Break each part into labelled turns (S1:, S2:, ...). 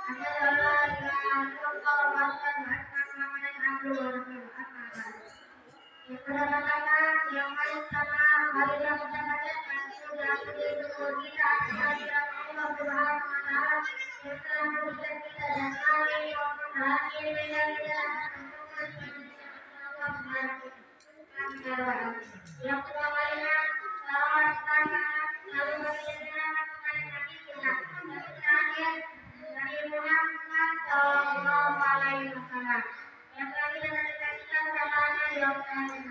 S1: Yang pertama, yang paling pertama, mari kita bacakan surat kita Allah Subhanahu wa taala yang telah memberikan kita dan kami bahagia dengan kita. Yang pertamanya, salawat lalu berkata kepada Nabi kita. Yang terakhir, Nabi Muhammad Sallallahu Alaihi Wasallam. Yang terakhir dari kita berapanya yang terakhir.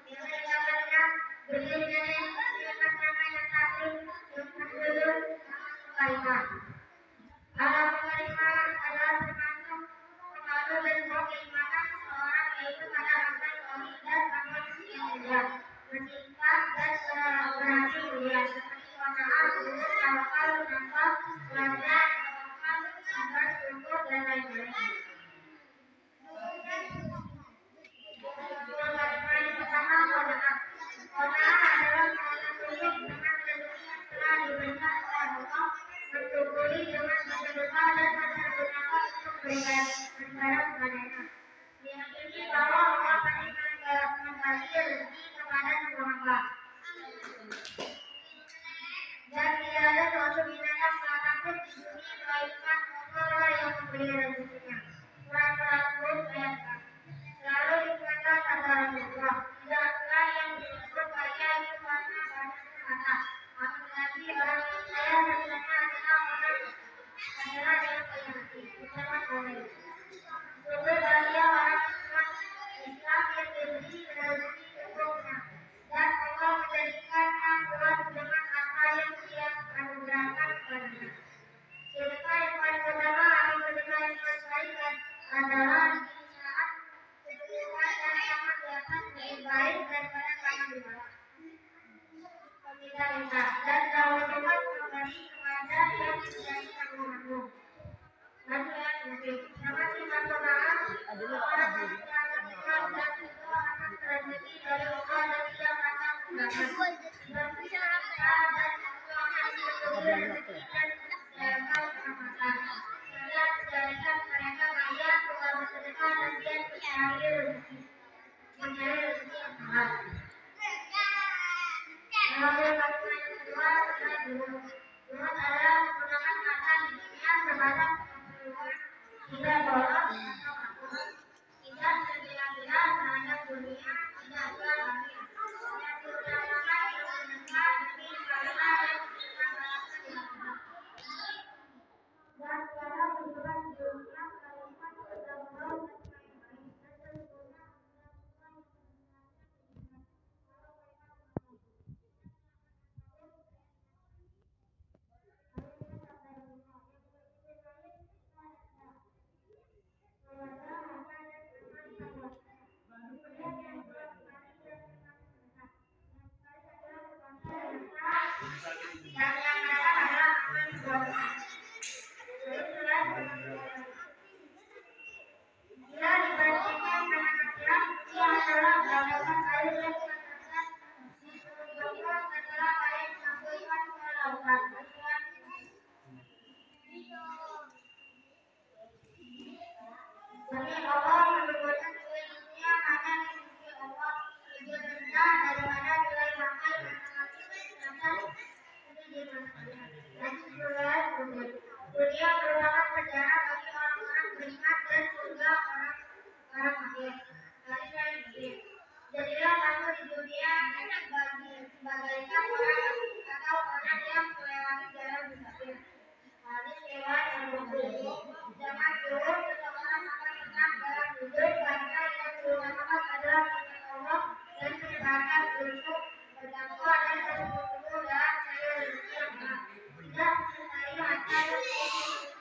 S1: Yang pertama berdiri dari yang pertama yang satu yang kedua kalimat. Ada kalimat adalah termasuk pengaruh dan bagaimana seorang yaitu pada rasa suami dan amal yang mulia, bersifat dan berhati mulia seperti kona'ah, tawakal, nafas, belajar, tawakal, sabar, syukur dan lain-lain. Dan tidak ada suatu binatang manapun di dunia melainkan Allah yang memberi rezekinya. Surat Al-Qur'an ayat 4. Lalu dikatakan kata Rasulullah, tidaklah yang disebut kaya itu karena banyak harta. Akan tetapi orang yang kaya sebenarnya adalah yang kaya hati. Ucapan oleh sebenarnya orang Islam yang diberi rezeki cukupnya, dan Allah menjadikannya puas dengan apa yang Dia anugerahkan kepadanya. Sedekah yang paling pertama atau sedekah yang paling baik adalah di saat sedekah dan sangat dapat lebih baik daripada tangan di bawah. Peminta dan teman-teman memberi kepada yang menjadi tanggunganmu. Lalu yang mungkin sama sifat maaf orang yang melakukan dan juga akan rezeki dari Allah dan Dia akan menggunakan dan bisa dan rezeki dan sehingga menjadikan mereka kaya dengan bersedekah dan dia mencari rezeki yang halal. Lalu kalimat yang kedua adalah jurus. Jurus adalah menggunakan kata di dunia sebanyak keperluan, tidak bolos atau makhluk, tidak tergila-gila terhadap dunia, tidak pula bahagia. Yang diutamakan yang mendengar demi pahala dan menerima balasan yang benar. Dan tiada tujuan di dunia melainkan bergaul dan main-main dan sesungguhnya Allah menyebutkan nilai dunia hanya dimiliki Allah lebih rendah daripada nilai makan dunia merupakan penjara bagi orang-orang beriman dan surga orang kafir. Jadilah kamu di dunia bagaikan orang atau orang yang melewati jalan musafir. Hadis riwayat Al-Bukhari. Jangan dulu seseorang akan menang dalam hidup karena yang diutamakan adalah firman Allah dan menyebarkan untuk bertakwa dan bersungguh-sungguh dalam cari rezeki yang halal. Tidak menyukai harta yang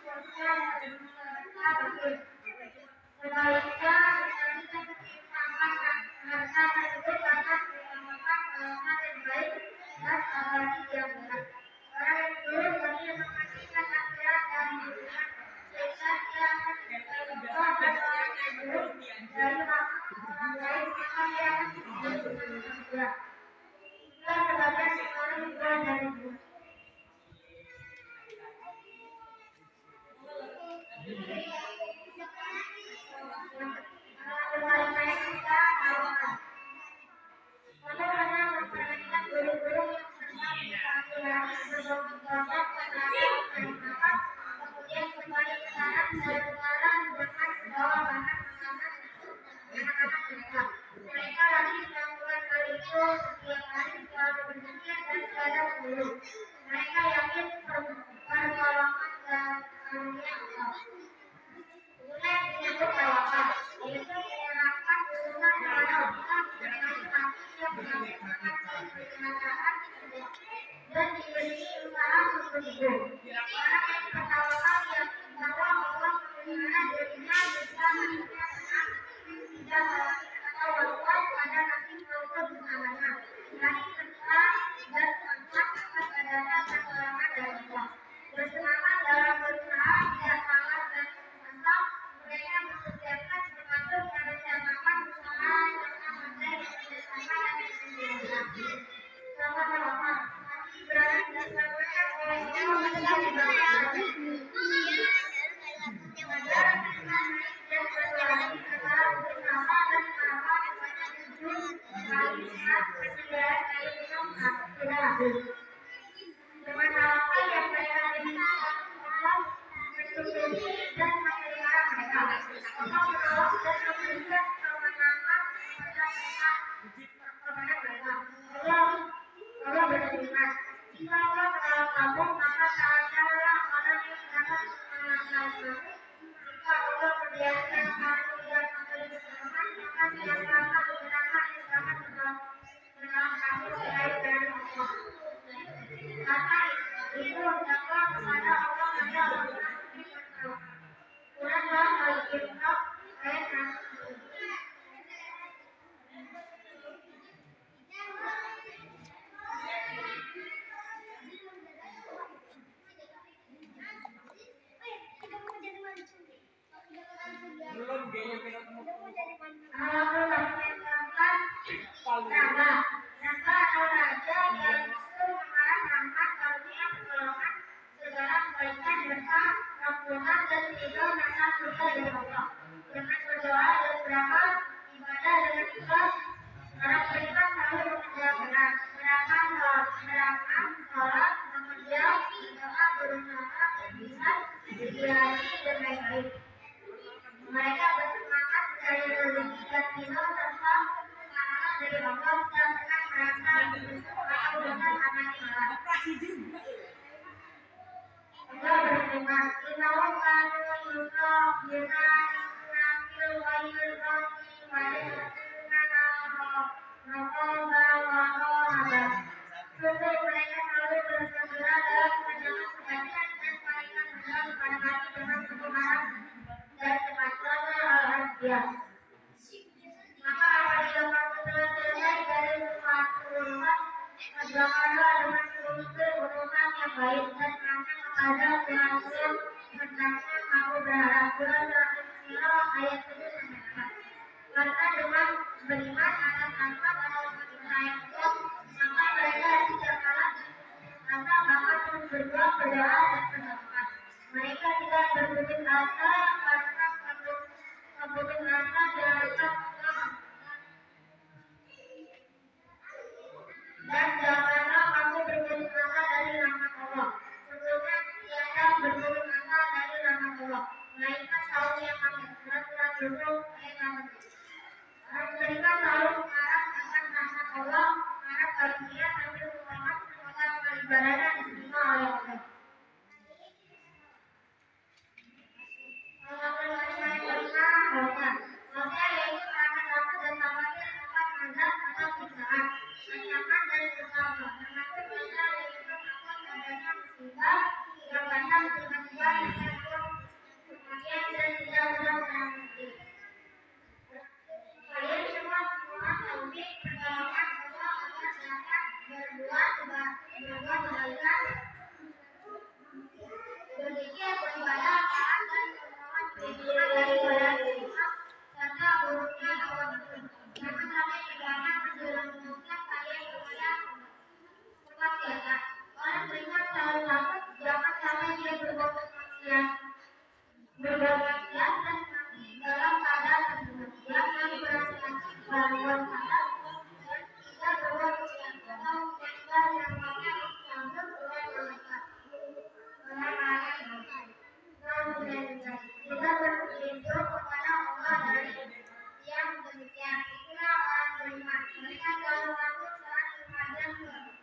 S1: surga dan berusaha batin. Sebaliknya, menjadikan ketimpangan harta tersebut karena diutamakan golongan yang baik dan abadi yang benar. Orang yang dulu bagi mementingkan akhirat dan dunia, sehingga dia akan menjadi contoh bagi orang yang dulu dari orang lain, maka dia akan menjadi surga. Itulah sebabnya seorang juga dari dulu. Berkali-kali kita lakukan. Lalu hanya memperhatikan guru-guru yang senang laki-laki berbobot terhadap anak-anak, kemudian kembali ke sarang dan sekarang dengan membawa bahan makanan untuk anak-anak mereka. Mereka lagi melakukan hal itu setiap hari selalu berpikir dan sadar dulu. Mereka yakin pertolongan dan karunia Allah. Mulai disebut tawakal, yaitu menyerahkan urusan kepada Allah dengan hati yang melaksanakan pernyataan dan diberi usaha untuk hidup. Orang yang bertawakal yakin bahwa Allah memelihara dirinya bisa hatinya tenang, tidak atau was-was pada nasib maupun usahanya. Lagi tenang dan semangat atas adanya pertolongan dari Allah. Bersemangat dalam berusaha tidak salah dan mantap. Mereka mempersiapkan termasuk merencanakan usaha serta pandai bekerjasama dan berkolaborasi. Sama-sama, hati berani dan semuanya oleh Allah menjadi bagian. Pelajaran tentang naik dan berlari antara bersama dan sama kepada tujuh kali lihat persediaan air minum tidak habis. Dengan harapan yang mereka minta Allah mencukupi dan memelihara mereka. Allah menolong dan memberikan kemenangan kepada mereka. Allah berfirman, jika Allah menolong kamu, maka saatnya orang yang dapat mengalahkan kamu. Jika Allah membiarkan kamu tidak memberi pertolongan, maka siapakah gerangan yang dapat menolong kamu selain dari Allah. Karena itu hendaklah kepada Allah ada orang yang bertawakal. Quran Al-Imran ayat 6. Naga atau raja yang justru mengarah rahmat karunia pertolongan segala kebaikan serta keampunan dan ridho serta surga dari Allah. Dengan berdoa dan beramal ibadah dengan ikhlas, orang beriman selalu bekerja benar, beramal, sholat, bekerja, berdoa, berusaha, berjihad, berjihadi dan lain-lain. Mereka bersemangat mencari rezeki dan ridho serta pahala dari Allah dan pernah merasa atau dengan amanah Allah. Allah berfirman, "Innahum kanu yusabbiquna fil khairi wa yad'unana raghaban wa rahaban." Sungguh mereka selalu bersegera dalam mengerjakan kebaikan dan paling benar pada hati dengan kebenaran dan kemajuan al-Anbiya. Maka apabila kamu telah selesai dari suatu urusan, kerjakanlah dengan seluruh urusan yang baik dan hanya kepada Tuhan yang hendaknya kamu berharap. Surah Al-Anbiya ayat 7-8. Karena dengan beriman atas nama atau percaya Allah, maka mereka tidak kalah karena bahkan terus berjuang berdoa dan berdoa. Mereka tidak berputus asa karena keputus asa diharapkan dan janganlah kamu berputus asa dari rahmat Allah. Sesungguhnya tiada berputus asa dari rahmat Allah, melainkan kaum yang kafir. Surat Yusuf ayat 8. Orang beriman selalu mengarah akan rahmat Allah, mengarah karunia sambil memohon semoga amal ibadahnya diterima oleh Allah. Maka yaitu karena takut dan khawatir akan azab atau siksaan, ancaman dan kesalahan. Termasuk mereka yaitu takut adanya musibah yang datang tiba-tiba ataupun kematian dan tidak mudah menangani. Kalian semua mohon taufik pertolongan Allah agar dapat berbuat kebaikan, berzikir, beribadah, taat dan memohon perlindungan daripada Tuhan serta buruknya hawa nafsu. Jangan sampai tergana menjerumuskan kalian kepada kemaksiatan. Orang beriman selalu takut jangan sampai dia berbuat kemaksiatan. berwasiat dan mati dalam keadaan berwasiat dan berwasiat kata dan tidak berwasiat atau meninggal yang mati disambut oleh malaikat. Kita bersyukur kepada Allah dari yang demikian. Itulah orang beriman. Mereka selalu masuk saat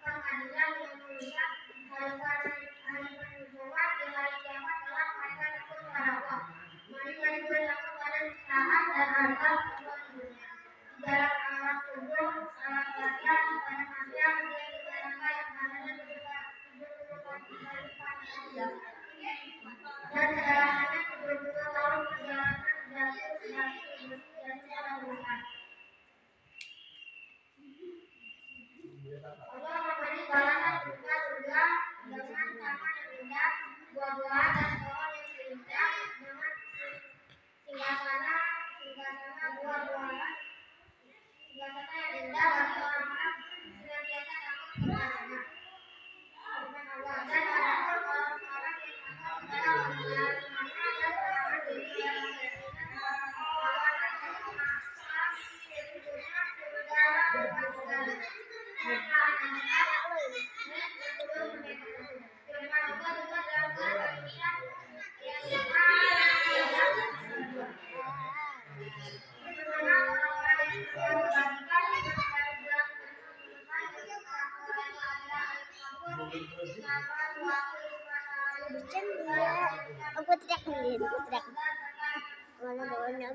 S1: pengadilan yang mulia, hari penyusuan di hari kiamat telah mereka takut kepada Allah. Mereka juga takut pada kesalahan dan harta kehidupan dunia. Di dalam alam kubur, salah pelatihan kepada manusia menjadi neraka yang mana dan kehidupan dan kedalamannya 70 tahun perjalanan jatuh dan lakukan. Allah memberi balasan berupa surga dengan taman yang indah, buah-buahan dan pohon yang indah dengan singgasana buah-buahan, singgasana yang indah bagi orang-orang senantiasa takut kepadanya. Dan adapun orang-orang yang takut kepada Allah dan orang diri yang
S2: aku teriak mana bawanya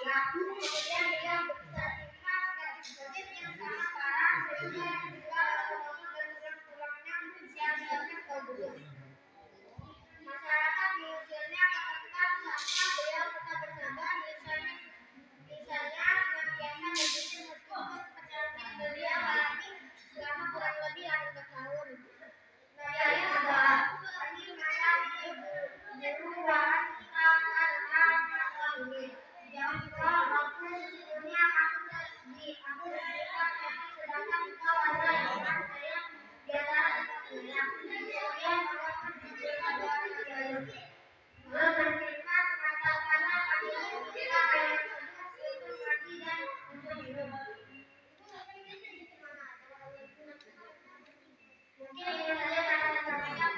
S1: Kemudian dia berterima kasih yang sangat parah sehingga yang kedua otomatis dan pulang-pulangnya siap-siapnya ke gubuk. Masyarakat diusirnya ke tempat sama beliau tetap bersabar, misalnya senantiasa berpikir meskipun penyakit beliau alami selama kurang lebih hampir setahun. Dari ini masa beruang ini. Jangan kau aku sesungguhnya aku sedihkan hati sedangkan kau adalah yang saya di antara kita. Kemudian melakukan lalu bercerita mengatakanlah kami kita air tersebut untuk mandi dan untuk minum. Mungkin ini saja yang saya sampaikan.